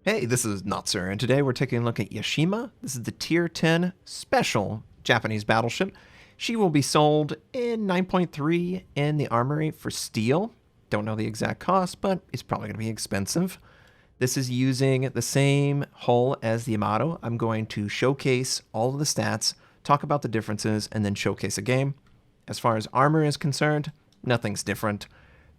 Hey, this is Notser, and today we're taking a look at Yashima. This is the Tier 10 Special Japanese Battleship. She will be sold in 9.3 in the Armory for steel. Don't know the exact cost, but it's probably going to be expensive. This is using the same hull as the Yamato. I'm going to showcase all of the stats, talk about the differences, and then showcase a game. As far as armor is concerned, nothing's different.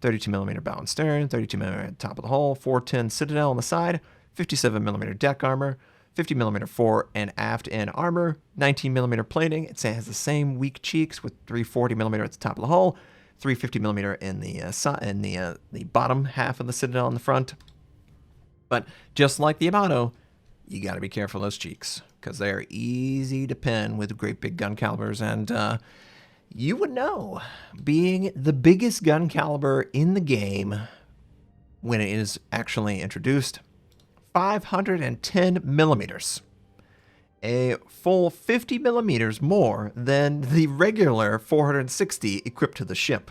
32mm bow and stern, 32mm top of the hull, 410 Citadel on the side, 57mm deck armor, 50mm fore and aft end armor, 19mm plating. It has the same weak cheeks with 340mm at the top of the hull, 350mm in the bottom half of the Citadel in the front. But just like the Yamato, you got to be careful of those cheeks because they are easy to pin with great big gun calibers. And you would know, being the biggest gun caliber in the game when it is actually introduced, 510 millimeters, a full 50 millimeters more than the regular 460 equipped to the ship.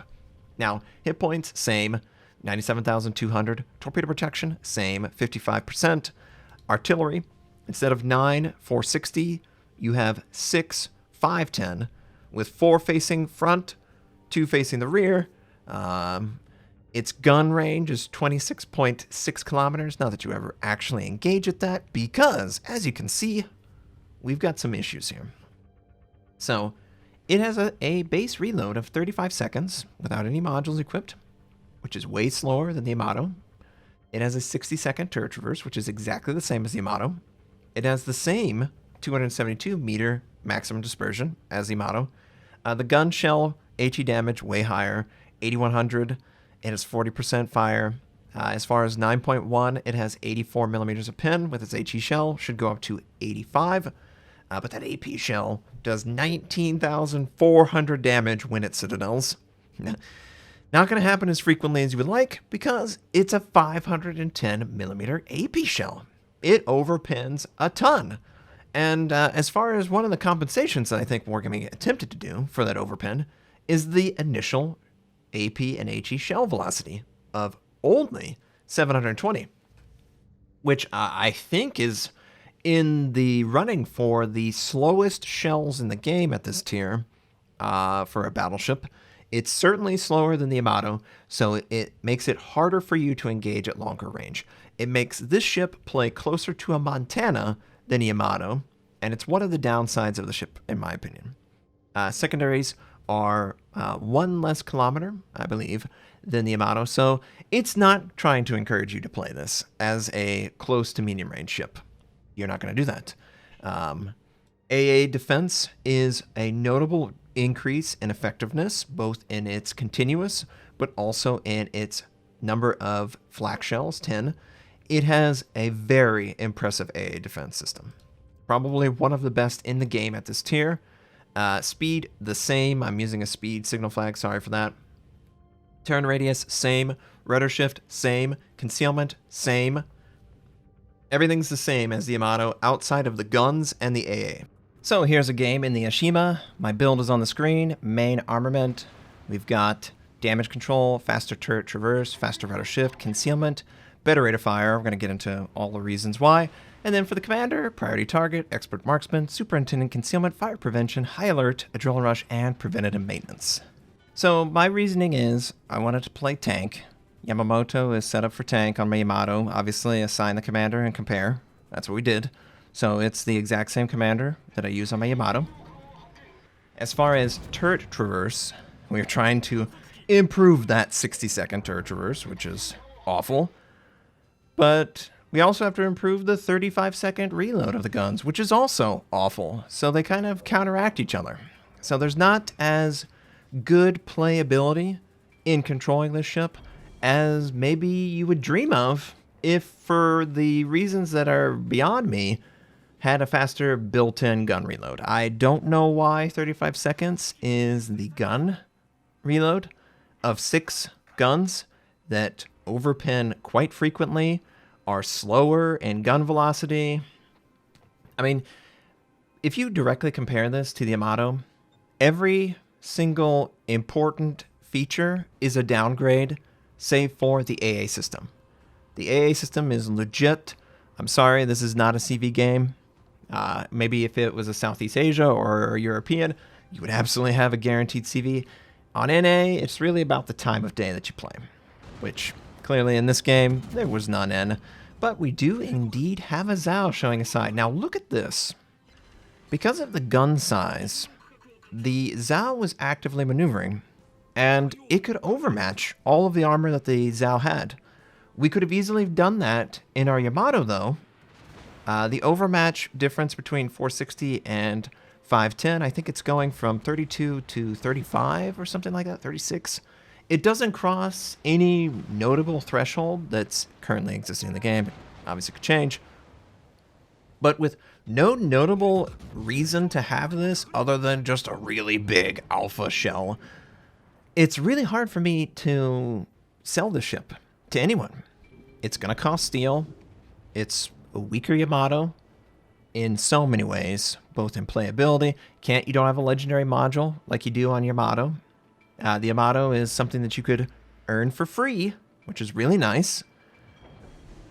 Now, hit points, same, 97,200. Torpedo protection, same, 55%. Artillery, instead of 9, 460, you have 6, 510, with 4 facing front, 2 facing the rear. Its gun range is 26.6 kilometers. Not that you ever actually engage at that, because, as you can see, we've got some issues here. So, it has a base reload of 35 seconds without any modules equipped, which is way slower than the Yamato. It has a 60-second turret traverse, which is exactly the same as the Yamato. It has the same 272-meter maximum dispersion as the Yamato. The gun shell HE damage way higher, 8100. It has 40% fire. As far as 9.1, it has 84 millimeters of pin with its HE shell. Should go up to 85. But that AP shell does 19,400 damage when it citadels. Not going to happen as frequently as you would like because it's a 510 millimeter AP shell. It overpins a ton. And as far as one of the compensations that I think we're going to be attempted to do for that overpin is the initial AP and HE shell velocity of only 720, which I think is in the running for the slowest shells in the game at this tier for a battleship. It's certainly slower than the Yamato, so it makes it harder for you to engage at longer range. It makes this ship play closer to a Montana than a Yamato, and it's one of the downsides of the ship, in my opinion. Secondaries are 1 less kilometer, I believe, than the Yamato, so it's not trying to encourage you to play this as a close to medium range ship. You're not going to do that. AA defense is a notable increase in effectiveness, both in its continuous, but also in its number of flak shells, 10. It has a very impressive AA defense system. Probably one of the best in the game at this tier. Speed, the same. I'm using a speed signal flag, sorry for that. Turn radius, same. Rudder shift, same. Concealment, same. Everything's the same as the Yamato outside of the guns and the AA. So here's a game in the Yashima. My build is on the screen. Main armament. We've got damage control, faster turret traverse, faster rudder shift, concealment, better rate of fire. We're going to get into all the reasons why. And then for the commander, priority target, expert marksman, superintendent concealment, fire prevention, high alert, adrenaline rush, and preventative maintenance. So my reasoning is I wanted to play tank. Yamamoto is set up for tank on my Yamato. Obviously, assign the commander and compare. That's what we did. So it's the exact same commander that I use on my Yamato. As far as turret traverse, we're trying to improve that 60-second turret traverse, which is awful. But we also have to improve the 35-second reload of the guns, which is also awful. So they kind of counteract each other. So there's not as good playability in controlling this ship as maybe you would dream of if, for the reasons that are beyond me, had a faster built-in gun reload. I don't know why 35 seconds is the gun reload of 6 guns that overpin quite frequently, are slower in gun velocity. I mean, if you directly compare this to the Yamato, every single important feature is a downgrade, save for the AA system. The AA system is legit I'm sorry, this is not a CV game. Maybe if it was a Southeast Asia or a European, you would absolutely have a guaranteed CV. On NA, it's really about the time of day that you play, which clearly in this game, there was none in. But we do indeed have a Zhao showing a side. Now look at this. Because of the gun size, the Zhao was actively maneuvering, and it could overmatch all of the armor that the Zhao had. We could have easily done that in our Yamato, though. The overmatch difference between 460 and 510, I think it's going from 32 to 35 or something like that, 36. It doesn't cross any notable threshold that's currently existing in the game. Obviously, it could change. But with no notable reason to have this other than just a really big alpha shell, it's really hard for me to sell this ship to anyone. It's going to cost steel. It's a weaker Yamato in so many ways, both in playability. You don't have a legendary module like you do on Yamato. The Yamato is something that you could earn for free, which is really nice.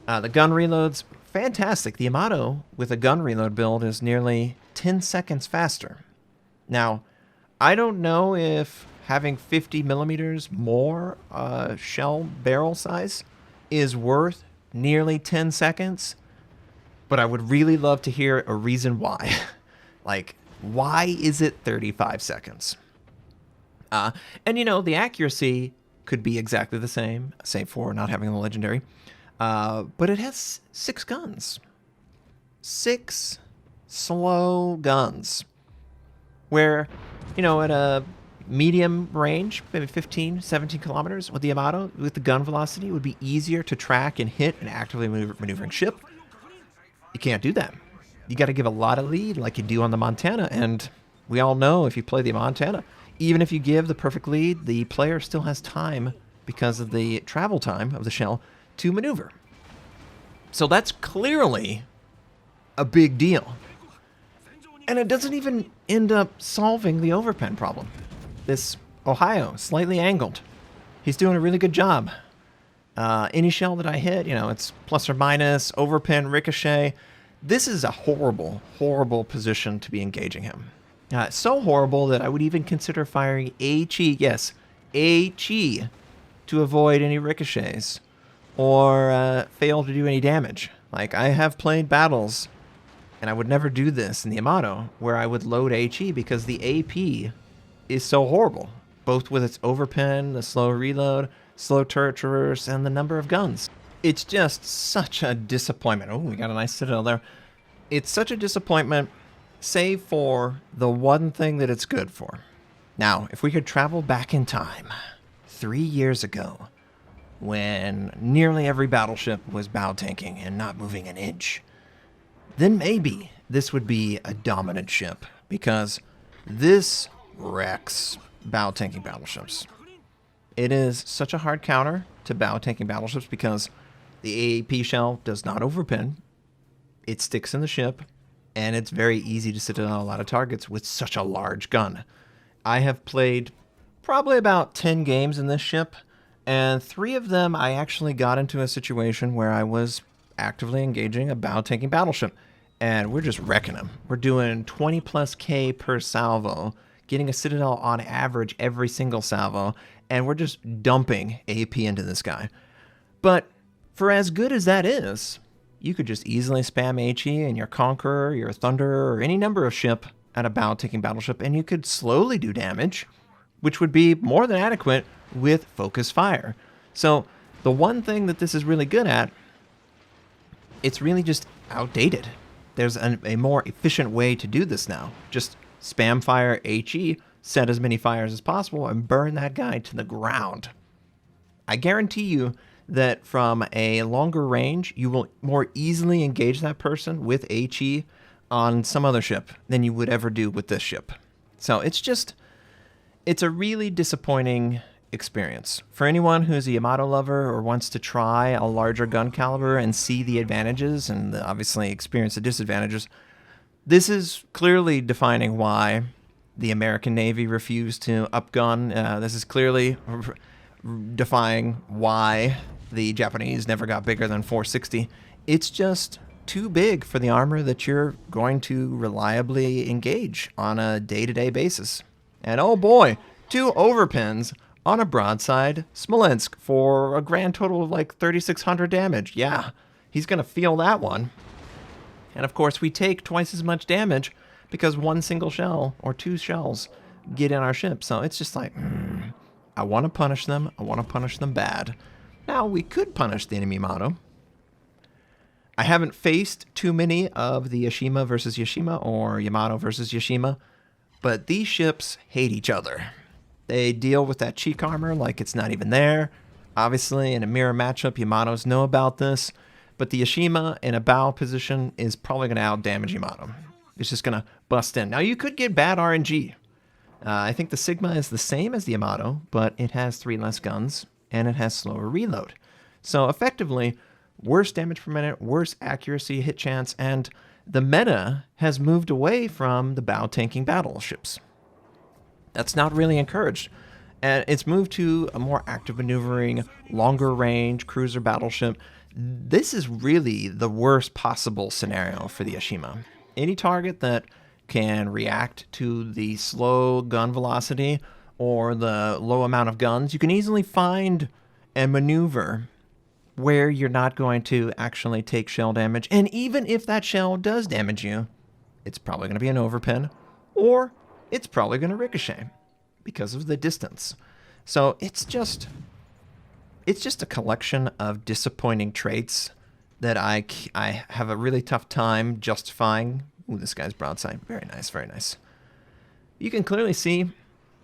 The gun reload's fantastic. The Yamato with a gun reload build is nearly 10 seconds faster. Now, I don't know if having 50 millimeters more shell barrel size is worth nearly 10 seconds, but I would really love to hear a reason why. Like, why is it 35 seconds? And you know, the accuracy could be exactly the same, save for not having the legendary. But it has 6 guns. 6 slow guns. Where, you know, at a medium range, maybe 15, 17 kilometers with the Yamato, with the gun velocity, it would be easier to track and hit an actively maneuvering ship. You can't do that. You got to give a lot of lead like you do on the Montana, and we all know if you play the Montana, even if you give the perfect lead, the player still has time because of the travel time of the shell to maneuver. So that's clearly a big deal. And it doesn't even end up solving the overpen problem. This Ohio, slightly angled. He's doing a really good job. Any shell that I hit, you know, it's plus or minus, overpen, ricochet. This is a horrible, horrible position to be engaging him. So horrible that I would even consider firing HE, yes, HE, to avoid any ricochets or fail to do any damage. Like, I have played battles, and I would never do this in the Yamato, where I would load HE because the AP is so horrible, both with its overpen, the slow reload, slow turret traverse, and the number of guns. It's just such a disappointment. Oh, we got a nice citadel there. It's such a disappointment, save for the one thing that it's good for. Now, if we could travel back in time, 3 years ago, when nearly every battleship was bow tanking and not moving an inch, then maybe this would be a dominant ship, because this wrecks bow tanking battleships. It is such a hard counter to bow tanking battleships because the AAP shell does not overpin. It sticks in the ship, and it's very easy to sit on a lot of targets with such a large gun. I have played probably about 10 games in this ship, and 3 of them I actually got into a situation where I was actively engaging a bow tanking battleship, and we're just wrecking them. We're doing 20 plus K per salvo, getting a citadel on average every single salvo, and we're just dumping AP into this guy. But for as good as that is, you could just easily spam HE in your Conqueror, your Thunder, or any number of ship at a bow-taking battleship, and you could slowly do damage, which would be more than adequate with focus fire. So the one thing that this is really good at, it's really just outdated. There's a more efficient way to do this now. Just spam fire HE, set as many fires as possible, and burn that guy to the ground. I guarantee you that from a longer range, you will more easily engage that person with HE on some other ship than you would ever do with this ship. So it's a really disappointing experience. For anyone who's a Yamato lover or wants to try a larger gun caliber and see the advantages and obviously experience the disadvantages, this is clearly defining why the American Navy refused to upgun. This is clearly defying why the Japanese never got bigger than 460. It's just too big for the armor that you're going to reliably engage on a day-to-day basis. And oh boy, 2 overpins on a broadside Smolensk for a grand total of like 3,600 damage. Yeah, he's going to feel that one. And of course, we take twice as much damage because 1 single shell or 2 shells get in our ship. So it's just like, I want to punish them. I want to punish them bad. Now, we could punish the enemy Yamato. I haven't faced too many of the Yashima versus Yashima or Yamato versus Yashima, but these ships hate each other. They deal with that cheek armor like it's not even there. Obviously, in a mirror matchup, Yamatos know about this, but the Yashima in a bow position is probably going to out-damage Yamato. It's just going to bust in. Now, you could get bad RNG. I think the Sigma is the same as the Yamato, but it has 3 less guns, and it has slower reload. So, effectively, worse damage per minute, worse accuracy, hit chance, and the meta has moved away from the bow-tanking battleships. That's not really encouraged. And it's moved to a more active maneuvering, longer range cruiser battleship. This is really the worst possible scenario for the Yashima. Any target that can react to the slow gun velocity or the low amount of guns, you can easily find and maneuver where you're not going to actually take shell damage. And even if that shell does damage you, it's probably going to be an overpin, or it's probably going to ricochet because of the distance. So it's just a collection of disappointing traits that I have a really tough time justifying. Ooh, this guy's broadside. Very nice, very nice. You can clearly see,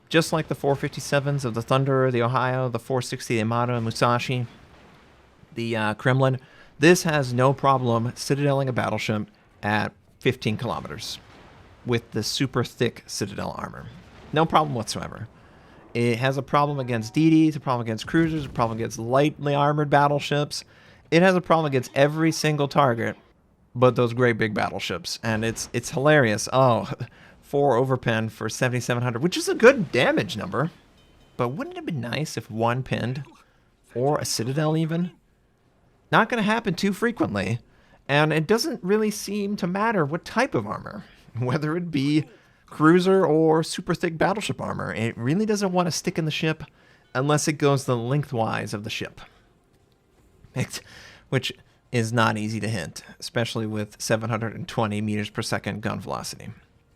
just like the 457s of the Thunder, the Ohio, the 460, the Yamato, and Musashi, the Kremlin, this has no problem citadeling a battleship at 15 kilometers with the super thick Citadel armor. No problem whatsoever. It has a problem against DDs, a problem against cruisers, a problem against lightly armored battleships. It has a problem against every single target but those great big battleships. And it's hilarious. Oh, 4 overpin for 7,700, which is a good damage number. But wouldn't it have been nice if 1 pinned, or a Citadel even? Not going to happen too frequently. And it doesn't really seem to matter what type of armor, whether it be cruiser or super thick battleship armor. It really doesn't want to stick in the ship unless it goes the lengthwise of the ship. Which is not easy to hit, especially with 720 meters per second gun velocity.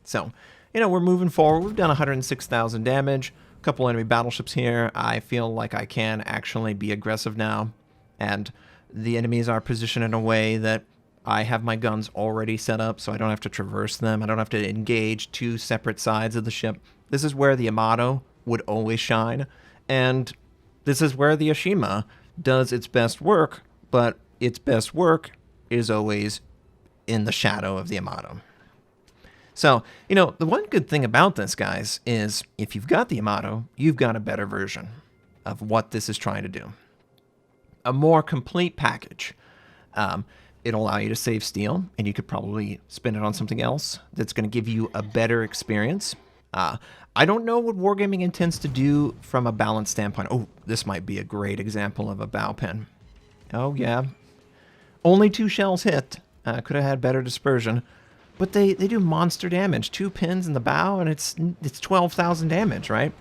So, we're moving forward. We've done 106,000 damage. A couple enemy battleships here. I feel like I can actually be aggressive now. And the enemies are positioned in a way that I have my guns already set up, so I don't have to traverse them. I don't have to engage 2 separate sides of the ship. This is where the Yamato would always shine, and this is where the Yashima does its best work, but its best work is always in the shadow of the Yamato. So, the one good thing about this, guys, is if you've got the Yamato, you've got a better version of what this is trying to do. A more complete package. It'll allow you to save steel, and you could probably spend it on something else that's going to give you a better experience. I don't know what Wargaming intends to do from a balance standpoint. Oh, this might be a great example of a bow pin. Oh, yeah. Only 2 shells hit. Could have had better dispersion. But they do monster damage. 2 pins in the bow, and it's 12,000 damage, right?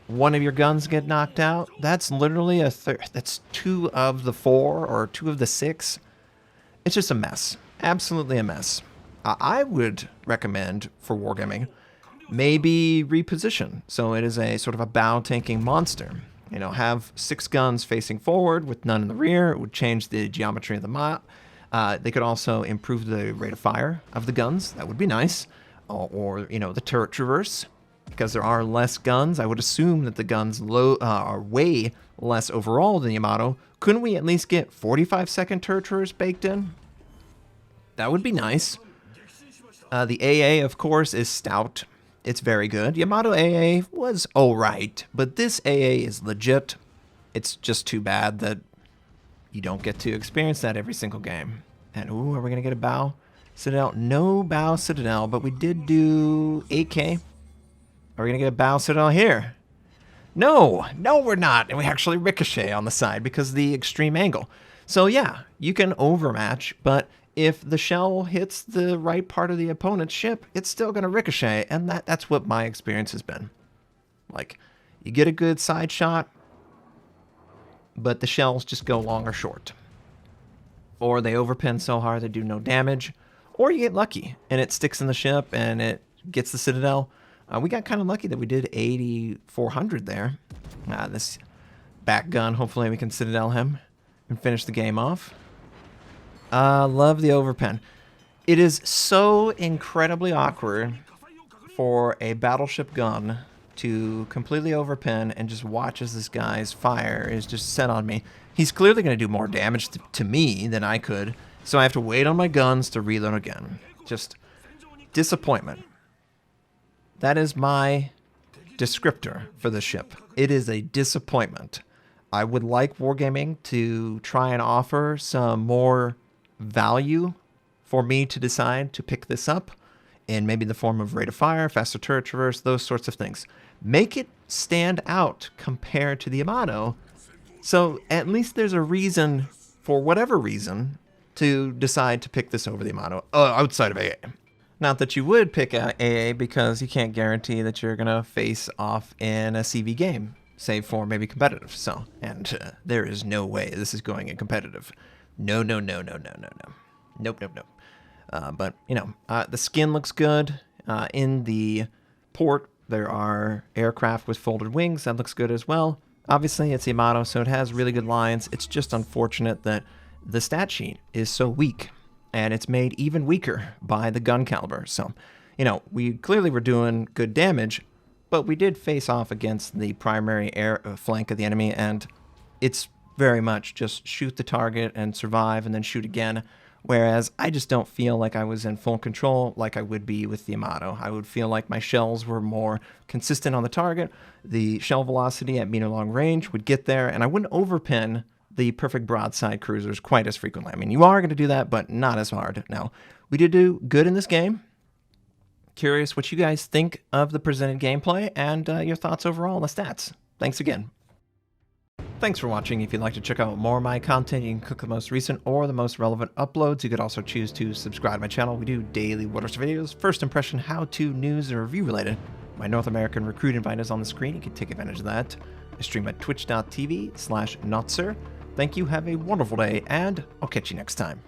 1 of your guns get knocked out. That's literally that's 2 of the 4 or 2 of the 6. It's just a mess. Absolutely a mess. I would recommend for Wargaming, maybe reposition. So it is a sort of a bow-tanking monster. Have 6 guns facing forward with none in the rear. It would change the geometry of the map. They could also improve the rate of fire of the guns. That would be nice. Or the turret traverse. Because there are less guns, I would assume that the guns are way less overall than Yamato. Couldn't we at least get 45-second turret traverse baked in? That would be nice. The AA, of course, is stout. It's very good. Yamato AA was alright, but this AA is legit. It's just too bad that you don't get to experience that every single game. And, ooh, are we going to get a bow Citadel? No bow Citadel, but we did do 8K. Are we going to get a bow Citadel here? No, we're not. And we actually ricochet on the side because of the extreme angle. So, yeah, you can overmatch, but if the shell hits the right part of the opponent's ship, it's still going to ricochet, and that's what my experience has been. Like, you get a good side shot, but the shells just go long or short. Or they overpin so hard they do no damage, or you get lucky, and it sticks in the ship, and it gets the Citadel. We got kind of lucky that we did 8,400 there. This back gun, hopefully we can Citadel him and finish the game off. Love the overpin. It is so incredibly awkward for a battleship gun to completely overpin and just watch as this guy's fire is just set on me. He's clearly going to do more damage to me than I could, so I have to wait on my guns to reload again. Just disappointment. That is my descriptor for the ship. It is a disappointment. I would like Wargaming to try and offer some more value for me to decide to pick this up in maybe the form of rate of fire, faster turret traverse, those sorts of things. Make it stand out compared to the Yamato, so at least there's a reason, for whatever reason, to decide to pick this over the Yamato, outside of AA. Not that you would pick AA because you can't guarantee that you're going to face off in a CV game, save for maybe competitive. So, and there is no way this is going in competitive. No. Nope. But, you know, the skin looks good. In the port, there are aircraft with folded wings. That looks good as well. Obviously, it's Yamato, so it has really good lines. It's just unfortunate that the stat sheet is so weak, and it's made even weaker by the gun caliber. So, you know, we clearly were doing good damage, but we did face off against the primary air flank of the enemy, and it's very much just shoot the target and survive and then shoot again. Whereas I just don't feel like I was in full control like I would be with the Yamato. I would feel like my shells were more consistent on the target. The shell velocity at meter long range would get there, and I wouldn't overpin the perfect broadside cruisers quite as frequently. I mean, you are going to do that, but not as hard. Now, we did do good in this game. Curious what you guys think of the presented gameplay and your thoughts overall on the stats. Thanks again. Thanks for watching. If you'd like to check out more of my content, you can click the most recent or the most relevant uploads. You could also choose to subscribe to my channel. We do daily Notser videos, first impression, how-to, news, and review related. My North American recruit invite is on the screen. You can take advantage of that. I stream at twitch.tv/Notser. Thank you, have a wonderful day, and I'll catch you next time.